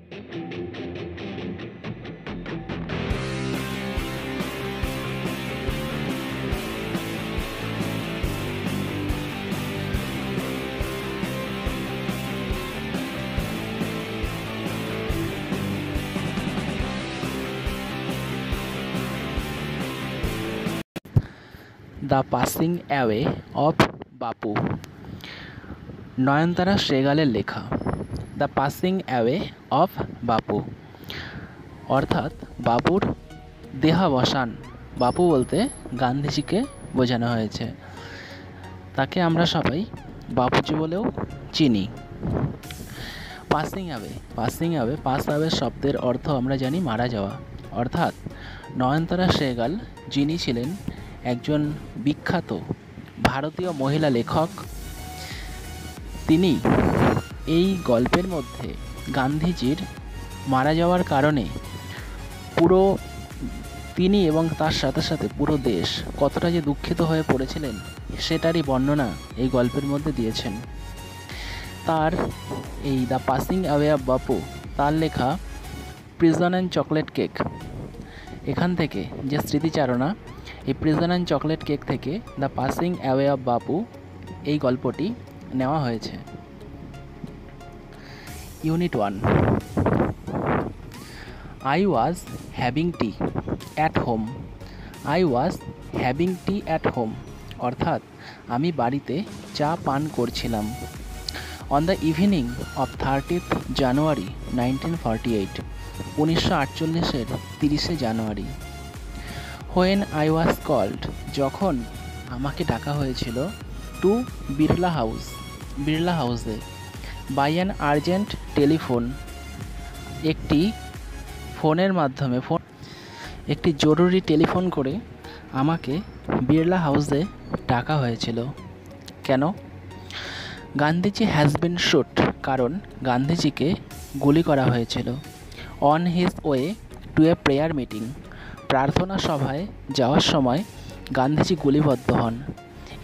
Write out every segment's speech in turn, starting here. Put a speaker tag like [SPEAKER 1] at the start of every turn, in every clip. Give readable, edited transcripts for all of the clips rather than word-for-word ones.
[SPEAKER 1] The passing away of বাপু, নয়নতারা সেগালের লেখা। The passing away of বাপু অর্থাৎ বাপুর দেহাবসান। বাপু বলতে গান্ধীজিকে বোঝানো হয়েছে। তাকে আমরা সবাই বাপুজি বলেও চিনি। Passing away, passing away, pass away শব্দের অর্থ আমরা জানি মারা যাওয়া। অর্থাৎ নয়নতারা সেগাল, যিনি ছিলেন একজন বিখ্যাত ভারতীয় মহিলা লেখক, তিনি এই গল্পের মধ্যে গান্ধীজির মারা যাওয়ার কারণে পুরো তিনি এবং তার সাথে সাথে পুরো দেশ কতটা যে দুঃখিত হয়ে পড়েছিলেন সেটারই বর্ণনা এই গল্পের মধ্যে দিয়েছেন। তার এই দ্য পাসিং অ্যাওয়ে অফ বাপু, তার লেখা প্রিজন অ্যান্ড চকলেট কেক, এখান থেকে যে স্মৃতিচারণা, এই প্রিজন অ্যান্ড চকলেট কেক থেকে দ্য পাসিং অ্যাওয়ে অফ বাপু এই গল্পটি নেওয়া হয়েছে। Unit 1, I was having tea at home. I was having tea at home অর্থাৎ আমি বাড়িতে চা পান করছিলাম। On the evening of 30th January 1948, 1948-এর 30শে January. When I was called, যখন আমাকে ডাকা হয়েছিল, টু বিড়লা হাউস, বিড়লা হাউসে, বাই অ্যান আর্জেন্ট টেলিফোন, একটি ফোনের মাধ্যমে, একটি জরুরি টেলিফোন করে আমাকে বিড়লা হাউসে ডাকা হয়েছিল। কেন? গান্ধীজি হ্যাজ বিন শুট, কারণ গান্ধীজিকে গুলি করা হয়েছিল। On his way to a prayer meeting, প্রার্থনা সভায় যাওয়ার সময় গান্ধীজি গুলিবদ্ধ হন।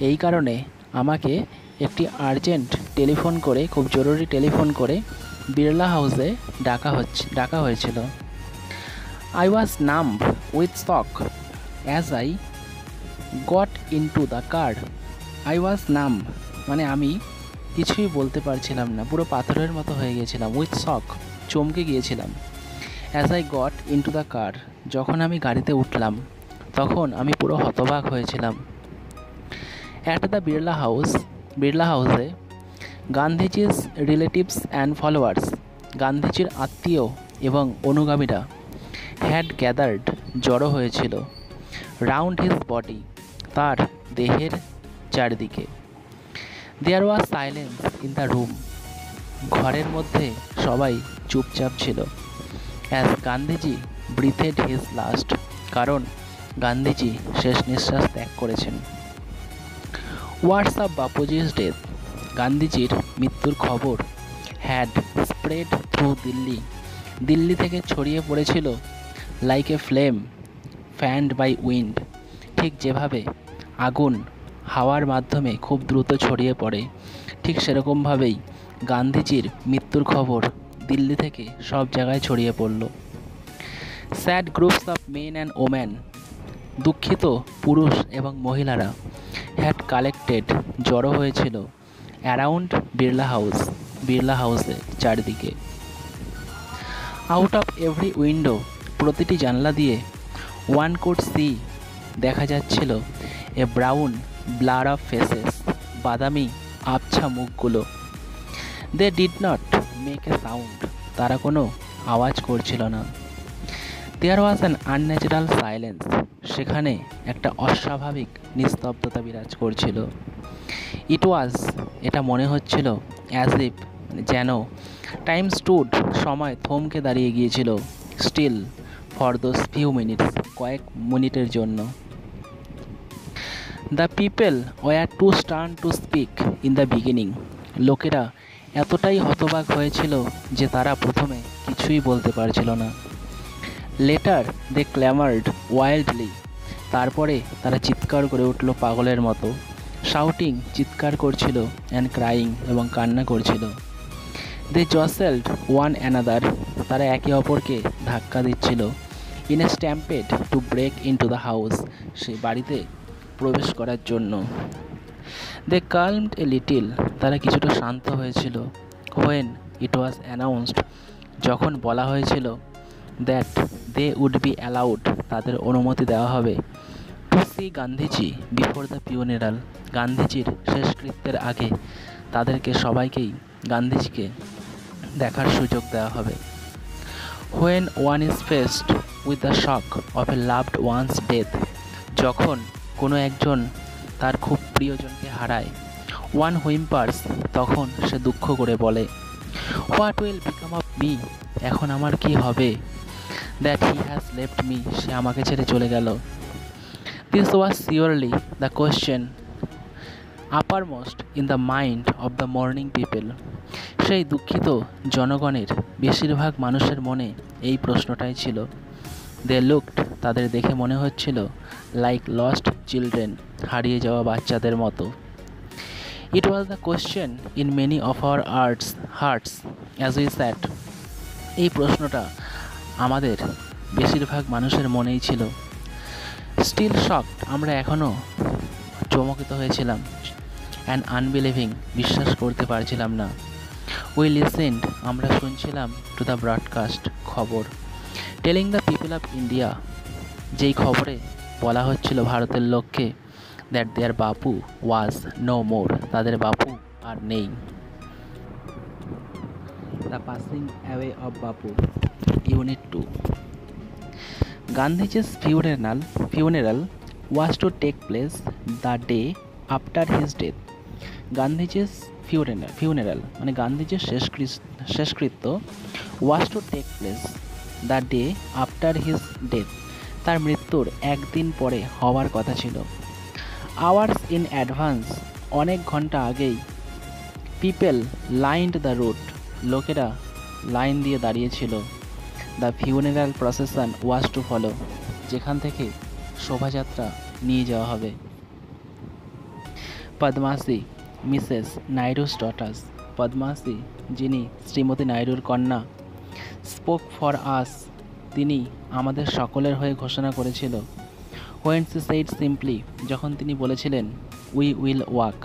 [SPEAKER 1] এই কারণে আমাকে একটি আর্জেন্ট টেলিফোন করে, খুব জরুরি টেলিফোন করে বিড়লা হাউসে ডাকা হয়েছিল। I was numb with shock as I got into the car. I was numb মানে আমি কিছুই বলতে পারছিলাম না, পুরো পাথরের মতো হয়ে গিয়েছিলাম। উইথ শক, চমকে গিয়েছিলাম। As I got into the car, যখন আমি গাড়িতে উঠলাম তখন আমি পুরো হতবাক হয়েছিলাম। At the Birla house, Birla হাউসে, গান্ধীজির রিলেটিভস অ্যান্ড ফলোয়ার্স, গান্ধীজির আত্মীয় এবং অনুগামীরা, হ্যাড গ্যাদার্ড, জড়ো হয়েছিল, রাউন্ড হিজ বডি, তার দেহের চারদিকে। দেয়ার ওয়াজ সাইলেন্স ইন দ্য রুম, ঘরের মধ্যে সবাই চুপচাপ ছিল। অ্যাজ গান্ধীজি ব্রিথেড হিজ লাস্ট, কারণ গান্ধীজি শেষ নিঃশ্বাস ত্যাগ করেছেন। ওয়ার্ডস অফ বাপুজিস ডেথ, গান্ধীজির মৃত্যুর খবর, had spread through Delhi, Delhi থেকে ছড়িয়ে পড়েছিল, like a flame fanned by wind, ঠিক যেভাবে আগুন হাওয়ার মাধ্যমে খুব দ্রুত ছড়িয়ে পড়ে, ঠিক সেরকমভাবেই গান্ধীজির মৃত্যুর খবর দিল্লি থেকে সব জায়গায় ছড়িয়ে পড়ল। Sad groups of men and woman, দুঃখিত পুরুষ এবং মহিলারা, হ্যাড কালেক্টেড, জড়ো হয়েছিল, অ্যারাউন্ড বিড়লা হাউস, বিড়লা হাউসে চারদিকে। আউট অফ এভরি উইন্ডো, প্রতিটি জানলা দিয়ে, ওয়ান কুড সি, দেখা যাচ্ছিল, a brown blur of faces, বাদামি আবছা মুখগুলো। They did not make a sound, তারা কোনো আওয়াজ করছিল না। There was an unnatural silence, সেখানে একটা অস্বাভাবিক নিস্তব্ধতা বিরাজ করছিল। ইট ওয়াজ, এটা মনে হচ্ছিল, অ্যাজ ইফ, যেন, টাইম স্টুড, সময় থমকে দাঁড়িয়ে গিয়েছিল, still for those few minutes, কয়েক মিনিটের জন্য। The people were too stunned to speak in the beginning, লোকেরা এতটাই হতবাক হয়েছিল যে তারা প্রথমে কিছুই বলতে পারছিল না। লেটার দে ক্ল্যামার্ড ওয়াইল্ডলি, তারপরে তারা চিৎকার করে উঠল পাগলের মতো। শাউটিং, চিৎকার করছিল, অ্যান্ড ক্রাইং, এবং কান্না করছিল। দে জসেলড ওয়ান অ্যানাদার, তারা একে অপরকে ধাক্কা দিচ্ছিল। In a stampede to break into the house, সেই বাড়িতে প্রবেশ করার জন্য। দে কালমড এ লিটিল, তারা কিছুটা শান্ত হয়েছিল। হোয়েন ইট ওয়াজ অ্যানাউন্সড, যখন বলা হয়েছিল that they would be allowed, তাদের অনুমতি দেওয়া হবে to see Gandhiji before the funeral, গান্ধীজির শেষকৃত্যের আগে তাদেরকে সবাইকেই গান্ধীজিকে দেখার সুযোগ দেওয়া হবে। When one is faced with the shock of a loved one's death, যখন কোনো একজন তার খুব প্রিয়জনকে হারায়, ওয়ান হুইম্পার্স, তখন সে দুঃখ করে বলে, what will become of me, এখন আমার কি হবে, that he has left me, সে আমাকে ছেড়ে চলে গেল। This was surely the question uppermost in the mind of the mourning people, সেই দুঃখিত জনগণের বেশিরভাগ মানুষের মনে এই প্রশ্নটাই ছিল। দে লুকড, তাদের দেখে মনে হচ্ছিল লাইক লস্ট চিলড্রেন, হারিয়ে যাওয়া বাচ্চাদের মতো। It was the question in many of our hearts as we sat, এই প্রশ্নটা আমাদের বেশিরভাগ মানুষের মনেই ছিল। স্টিল শকড, আমরা এখনও চমকিত হয়েছিলাম। অ্যান্ড আনবিলিভিং, বিশ্বাস করতে পারছিলাম না। উই লিসেন্ড, আমরা শুনছিলাম টু দ্য ব্রডকাস্ট, খবর, telling the people of India, যেই খবরে বলা হচ্ছিল ভারতের লোককে that there Bapu was no more, তাদের বাপু আর নেই। The passing away of Bapu, unit 2। গান্ধীজি's funeral was to take place the day after his death. গান্ধীজি's funeral মানে গান্ধীজির শেষকৃত্য was to take place the day after his death, তার মৃত্যুর একদিন পরে হওয়ার কথা ছিল। hours in advance, অনেক ঘন্টা আগেই। people lined the road, লোকেরা লাইন দিয়ে দাঁড়িয়েছিল। The funeral procession was to follow, যেখান থেকে শোভাযাত্রা নিয়ে যাওয়া হবে। পদ্মাসী, মিসেস নাইডুস ডটার্স, পদ্মাসী যিনি শ্রীমতী নাইডুর কন্যা, স্পোক ফর আস, তিনি আমাদের সকলের হয়ে ঘোষণা করেছিল। হোয়েন সি সেইড সিম্পলি, যখন তিনি বলেছিলেন উই উইল ওয়াক,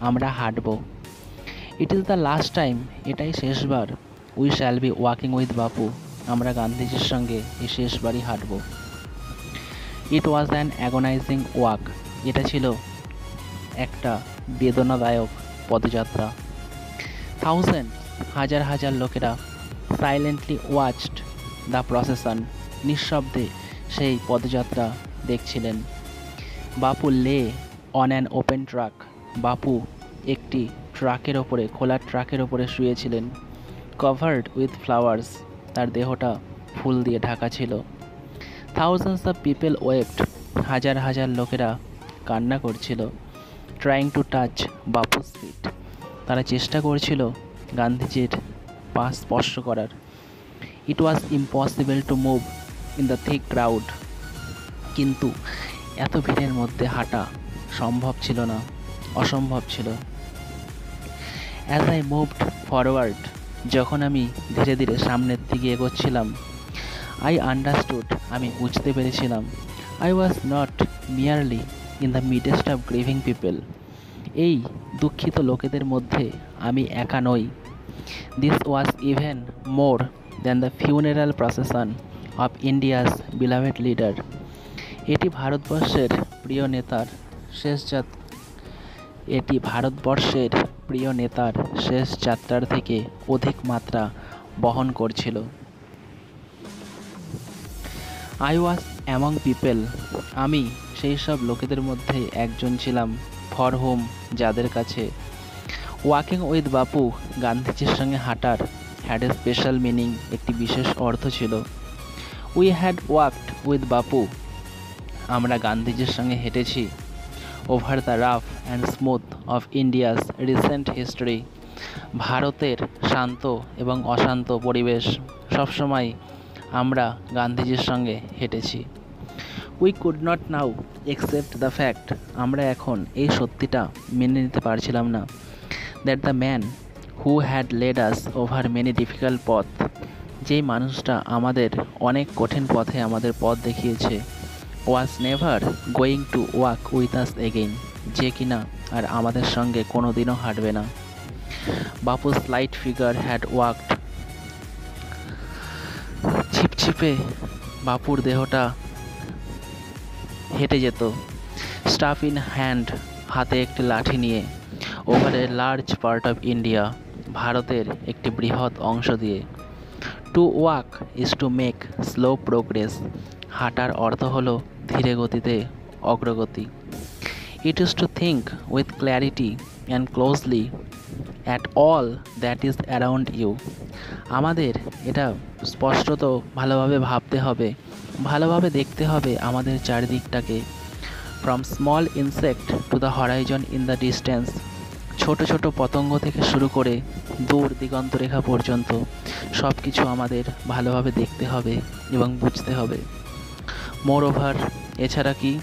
[SPEAKER 1] আমরা হাঁটব। It is the last time, এটাই শেষবার। We shall be walking with Bapu, আমরা গান্ধীজির সঙ্গে এই শেষবারই হাঁটব। It was an agonizing walk, এটা ছিল একটা বেদনাদায়ক পদযাত্রা। থাউজেন্ড, হাজার হাজার লোকেরা সাইলেন্টলি ওয়াচড দ্য প্রসেশন, নিঃশব্দে সেই পদযাত্রা দেখছিলেন। বাপু lay on an open truck, বাপু একটি ট্রাকের ওপরে, খোলা ট্রাকের ওপরে শুয়েছিলেন। কভার্ড উইথ ফ্লাওয়ার্স, তার দেহটা ফুল দিয়ে ঢাকা ছিল। থাউজেন্ডস অফ পিপল ওয়েপ্ট, হাজার হাজার লোকেরা কান্না করছিল। Trying to touch Bapu's feet, তারা চেষ্টা করছিল গান্ধীজির পা স্পর্শ করার। It was impossible to move in the thick crowd, কিন্তু এত ভিড়ের মধ্যে হাঁটা সম্ভব ছিল না, অসম্ভব ছিল। অ্যাজ আই মুভড ফরওয়ার্ড, যখন আমি ধীরে ধীরে সামনের দিকে এগোচ্ছিলাম, আই আন্ডারস্টুড, আমি বুঝতে পেরেছিলাম, I was not merely in the midst of grieving people, এই দুঃখিত লোকেদের মধ্যে আমি একা নই। This was even more than the funeral procession of India's beloved leader, এটি ভারতবর্ষের প্রিয় নেতার শেষ যাত্রার থেকে অধিক মাত্রা বহন করছিল। আই ওয়াজ অ্যামং পিপল, আমি সেই সব লোকেদের মধ্যে একজন ছিলাম। ফর হোম, যাদের কাছে ওয়াকিং উইথ বাপু, গান্ধীজির সঙ্গে হাঁটার হ্যাড এ স্পেশাল মিনিং, একটি বিশেষ অর্থ ছিল। We had walked with Bapu, আমরা গান্ধীজির সঙ্গে হেঁটেছি। Over the rough and smooth of India's recent history, ভারতের শান্ত এবং অশান্ত পরিবেশ সবসময় আমরা গান্ধীজির সঙ্গে হেঁটেছি। We could not now accept the fact, আমরা এখন এই সত্যিটা মেনে নিতে পারছিলাম না, that the man who had led us over many difficult পথ, যেই মানুষটা আমাদের অনেক কঠিন পথে আমাদের পথ দেখিয়েছে, was never going to walk with us again, যে কিনা আর আমাদের সঙ্গে কোনো দিনও হাঁটবে না। Bapu's light figure had walked, ছিপছিপে বাপুর দেহটা হেঁটে যেত, স্টাফ ইন হ্যান্ড, হাতে একটি লাঠি নিয়ে, over a large part of India, ভারতের একটি বৃহৎ অংশ দিয়ে। To walk is to make slow progress, হাঁটার অর্থ হলো ধীরে গতিতে অগ্রগতি। It is to think with clarity and closely at all that is around you, আমাদের এটা স্পষ্টত ভালোভাবে ভাবতে হবে, ভালোভাবে দেখতে হবে আমাদের চারিদিকটাকে। From small insect to the horizon in the distance, ছোট ছোট পতঙ্গ থেকে শুরু করে দূর দিগন্ত রেখা পর্যন্ত সব কিছু আমাদের ভালোভাবে দেখতে হবে এবং বুঝতে হবে। মোর ওভার, এছাড়া কি,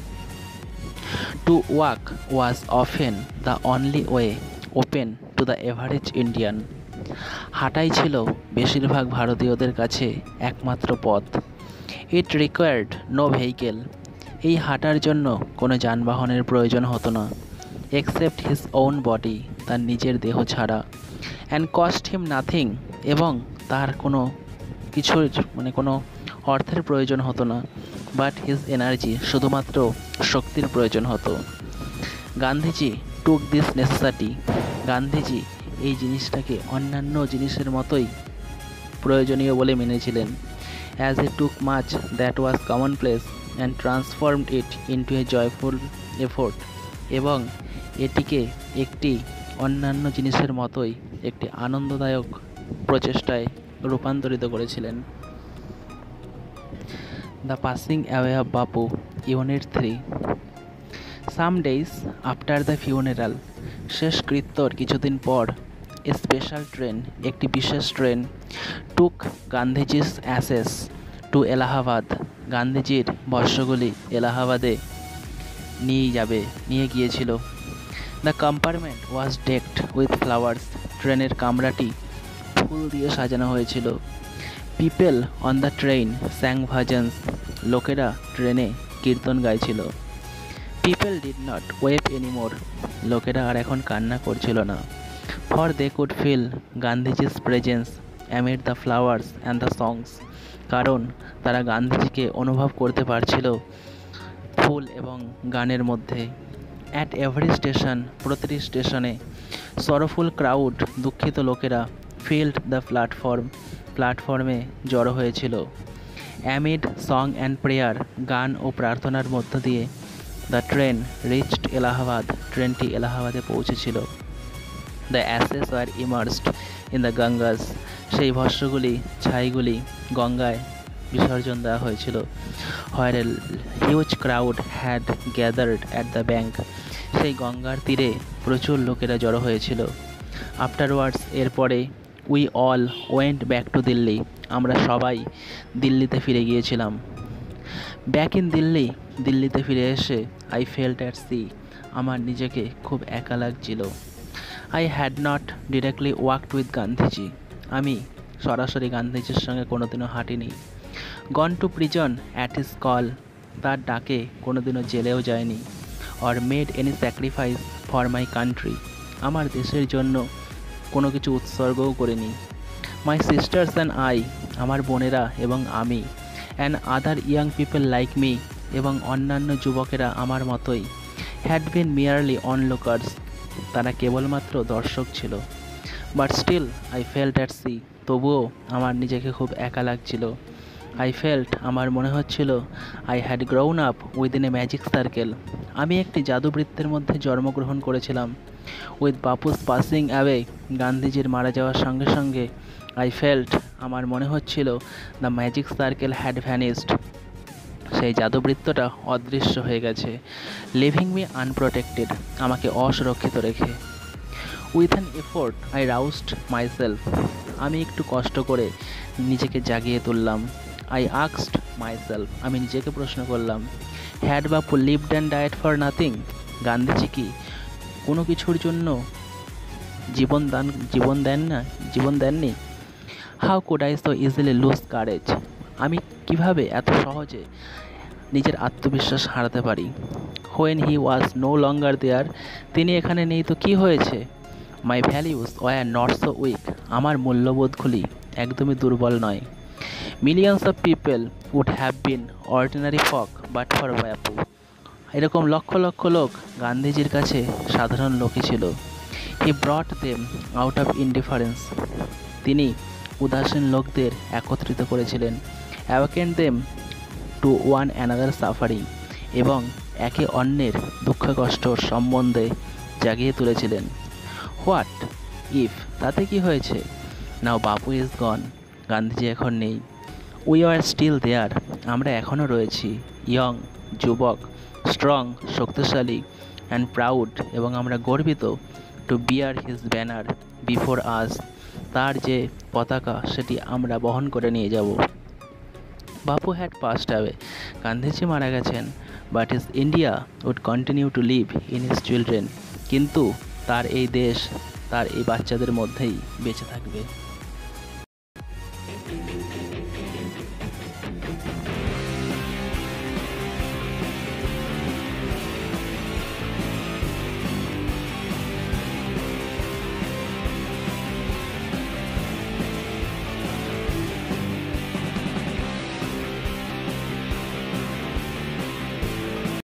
[SPEAKER 1] to walk was often the only way open to the average Indian, হাঁটাই ছিল বেশিরভাগ ভারতীয়দের কাছে একমাত্র পথ। ইট রিকোয়ার্ড নো ভেহিকেল, এই হাঁটার জন্য কোনো যানবাহনের প্রয়োজন হতো না, এক্সেপ্ট হিজ ওন বডি, তার নিজের দেহ ছাড়া, অ্যান্ড কস্ট হিম নাথিং, এবং তার কোনো কিছুর কোনো অর্থের প্রয়োজন হতো না, বাট হিজ এনার্জি, শুধুমাত্র শক্তির প্রয়োজন হতো। Gandhiji took this necessary, Gandhiji এই জিনিসটাকে অন্যান্য জিনিসের মতোই প্রয়োজনীয় বলে মেনেছিলেন। As a took much that was common place and transformed it into a joyful effort, এবং এটিকে একটি অন্যান্য জিনিসের মতোই একটি আনন্দদায়ক প্রচেষ্টায় রূপান্তরিত করেছিলেন। The passing away of Bapu, unit 3। Some days after the funeral, শেষকৃত্যর কিছুদিন পর, এ স্পেশাল ট্রেন, একটি বিশেষ train, took Gandhiji's ashes to Allahabad, গান্ধীজির বর্ষগুলি এলাহাবাদে নিয়ে গিয়েছিল। The compartment was decked with flowers, ট্রেনের কামরাটি ফুল দিয়ে সাজানো হয়েছিল। People on the train sang bhajans, লোকেরা ট্রেনে কীর্তন গাইছিল। People did not weep anymore, লোকেরা আর এখন কান্না করছিল না। For they could feel Gandhiji's presence amid the flowers and the songs, কারণ তারা গান্ধীজিকে অনুভব করতে পারছিল ফুল এবং গানের মধ্যে। অ্যাট এভরি স্টেশন, প্রতিটি স্টেশনে, সরফুল ক্রাউড, দুঃখিত লোকেরা, ফিল্ড দ্য প্ল্যাটফর্ম, প্ল্যাটফর্মে জড়ো হয়েছিল। অ্যামিড সং অ্যান্ড প্রেয়ার, গান ও প্রার্থনার মধ্য দিয়ে, দ্য ট্রেন রিচড এলাহাবাদ, ট্রেনটি এলাহাবাদে পৌঁছেছিল। The ashes are immersed in the Ganges, সেই ভস্মগুলি, ছাইগুলি গঙ্গায় বিসর্জন দেওয়া হয়েছিল। Where a huge crowd had gathered at the bank, সেই গঙ্গার তীরে প্রচুর লোকেরা জড়ো হয়েছিল। আফটারওয়ার্ডস, এরপরে, we all went back to Delhi, আমরা সবাই দিল্লিতে ফিরে গিয়েছিলাম। ব্যাক ইন দিল্লি, দিল্লিতে ফিরে এসে আই ফেল্ট অ্যাট সি, আমার নিজেকে খুব একা লাগছিল। I had not directly walked with Gandhiji, আমি সরাসরি গান্ধীজির সঙ্গে কোনোদিনও হাঁটিনি। Gone to prison at his call, তার ডাকে কোনোদিনও জেলেও যায়নি। Or made any sacrifice for my country, আমার দেশের জন্য কোনো কিছু উৎসর্গও করিনি। মাই সিস্টার্স অ্যান্ড আই, আমার বোনেরা এবং আমি, and other young people like me, এবং অন্যান্য যুবকেরা আমার মতোই, হ্যাড বিন মিয়ারলি অনলুকার্স, তারা কেবলমাত্র দর্শক ছিল। But still I felt at sea, তবুও আমার নিজেকে খুব একা লাগছিল। আই ফেল্ট, আমার মনে হচ্ছিল, I had grown up within a magic circle, আমি একটি জাদুবৃত্তের মধ্যে জন্মগ্রহণ করেছিলাম। উইথ বাপুস পাসিং অ্যাওয়ে, গান্ধীজির মারা যাওয়ার সঙ্গে সঙ্গে, আই ফেল্ট, আমার মনে হচ্ছিল, দ্য ম্যাজিক সার্কেল হ্যাড ভ্যানিসড, সেই জাদুবৃত্তটা অদৃশ্য হয়ে গেছে। লিভিং মি আনপ্রোটেক্টেড, আমাকে অসুরক্ষিত রেখে। With an effort I roused myself, আমি একটু কষ্ট করে নিজেকে জাগিয়ে তুললাম। আই আস্কড মাইসেলফ, আমি নিজেকে প্রশ্ন করলাম, had Bapu lived and died for nothing, Gandhiji কি কোনো কিছুর জন্য জীবন দেননি। How could I so easily lose courage? আমি কিভাবে এত সহজে নিজের আত্মবিশ্বাস হারাতে পারি? When he was no longer দেয়ার, তিনি এখানে নেই তো কি হয়েছে? My values were not so weak, আমার মূল্যবোধগুলি একদমই দুর্বল নয়। Millions of people would have been ordinary folk but for Bapu, এরকম লক্ষ লক্ষ লোক গান্ধীজির কাছে সাধারণ লোকই ছিল। He brought them out of indifference, তিনি উদাসীন লোকদের একত্রিত করেছিলেন। Awakened them to one another suffering, এবং একে অন্যের দুঃখ কষ্টর সম্বন্ধে জাগিয়ে তুলেছিলেন। হোয়াট ইফ, তাতে কি হয়েছে? নাও বাপু ইজ গন, গান্ধীজি এখন নেই। উই আর স্টিল দেয়ার, আমরা এখনও রয়েছি। ইয়ং, যুবক, স্ট্রং, শক্তিশালী, অ্যান্ড প্রাউড, এবং আমরা গর্বিত। To bear his banner before us, তার যে পতাকা সেটি আমরা বহন করে নিয়ে যাব। বাপু হ্যাড পাস্ট অ্যাওয়ে, গান্ধীজি মারা গেছেন। But his India would continue to live in his children, কিন্তু তার এই দেশ তার এই বাচ্চাদের মধ্যেই বেঁচে থাকবে।